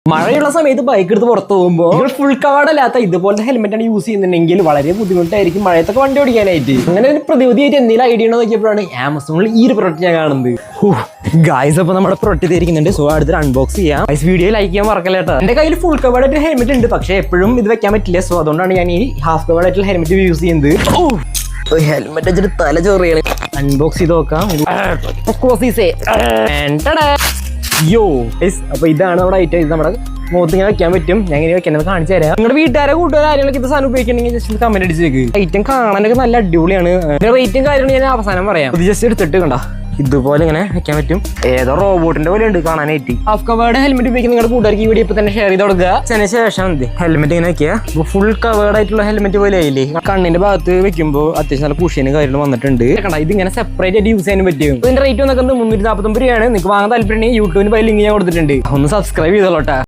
മഴയുള്ള സമയത്ത് ബൈക്ക് എടുത്ത് പുറത്ത് പോകുമ്പോൾ നിങ്ങൾ ഫുൾ കവേർഡ് അല്ലാത്ത ഇതുപോലത്തെ ഹെൽമെറ്റ് ആണ് യൂസ് ചെയ്യുന്നുണ്ടെങ്കിൽ വളരെ ബുദ്ധിമുട്ടായിരിക്കും മഴയത്തൊക്കെ വണ്ടി ഓടിക്കാനായിട്ട്. അങ്ങനെ ഒരു പ്രതിവിധിയായിട്ട് എന്തെങ്കിലും ഐഡിയ ഉണ്ടോ നോക്കിയപ്പോഴാണ് ആമസോണിൽ ഈ ഒരു പ്രൊഡക്റ്റ് ഞാൻ കാണുന്നത്. ഗായ്സ്, അപ്പോൾ നമ്മുടെ പ്രൊഡക്റ്റ് തരിക്കുന്നുണ്ട്. സോ അടുത്ത് അൺബോക്സ് ചെയ്യാം. വീഡിയോ ലൈക്ക് ചെയ്യാൻ മറക്കല്ല കേട്ടോ. എന്റെ കയ്യിൽ ഫുൾ കവേർഡ് ആയിട്ട് ഹെൽമെറ്റ് ഉണ്ട്, പക്ഷേ എപ്പോഴും ഇത് വെക്കാൻ പറ്റില്ല. സോ അതുകൊണ്ടാണ് ഞാൻ ഈ ഹാഫ് കവേർഡ് ആയിട്ടുള്ള ഹെൽമെറ്റ് യൂസ് ചെയ്യുന്നത്. ഹെൽമെറ്റ് വെച്ചിട്ട് തല ചോറിയാണ്. അൺബോക്സ് ചെയ്ത് നോക്കാം. അപ്പൊ ഇതാണ് നമ്മുടെ ഐറ്റം. ഇത് നമ്മുടെ മുഖത്ത് ഇങ്ങനെ വെക്കാൻ പറ്റും. ഞാൻ ഇങ്ങനെ വെക്കുന്നത് കാണിച്ചു തരാം. നിങ്ങളുടെ വീട്ടുകാരെ കൂട്ടുകാരെ ആരെങ്കിലും ഇത് സാധനം ഉപയോഗിക്കണമെങ്കിൽ ജസ്റ്റ് കമന്റ് അടിച്ചേക്ക്. ഐറ്റം കാണാനൊക്കെ നല്ല അടിപൊളിയാണ്. റേറ്റും കാര്യങ്ങളും ഞാൻ അവസാനം പറയാം. ഇത് ജസ്റ്റ് എടുത്തിട്ട് കണ്ട ഇതുപോലെ ഇങ്ങനെ വെക്കാൻ പറ്റും. ഏതോ റോബോട്ടിന്റെ പോലെ ഉണ്ട് കാണാനായിട്ട്. ഹാഫ് കവേർഡ് ഹെൽമെറ്റ് ഉപയോഗിക്കുന്ന നിങ്ങളുടെ കൂട്ടുകാർക്ക് ഈ വീഡിയോ ഇപ്പൊ തന്നെ ഷെയർ ചെയ്ത് കൊടുക്കുക. അതിന് ശേഷം ഹെൽമെറ്റ് ഇങ്ങനെ വെക്കുക. ഫുൾ കവേർഡ് ആയിട്ടുള്ള ഹെൽമെറ്റ് പോലെ ആയില്ലേ. കണ്ണിന്റെ ഭാഗത്ത് വെക്കുമ്പോൾ അത്യാവശ്യം നല്ല കുഷ്യനും കാര്യങ്ങളും വന്നിട്ടുണ്ട്. കണ്ട ഇത് ഇങ്ങനെ സെപ്പറേറ്റ് ആയിട്ട് യൂസ് ചെയ്യാൻ പറ്റും. ഇതിന്റെ റേറ്റ് വന്നൊക്കെ 349 രൂപയാണ്. നിങ്ങൾക്ക് വാങ്ങാൻ താല്പര്യം യൂട്യൂബിന് ലിങ്ക് ഞാൻ കൊടുത്തിട്ടുണ്ട്. ഒന്ന് സബ്സ്ക്രൈബ് ചെയ്തോളട്ടെ.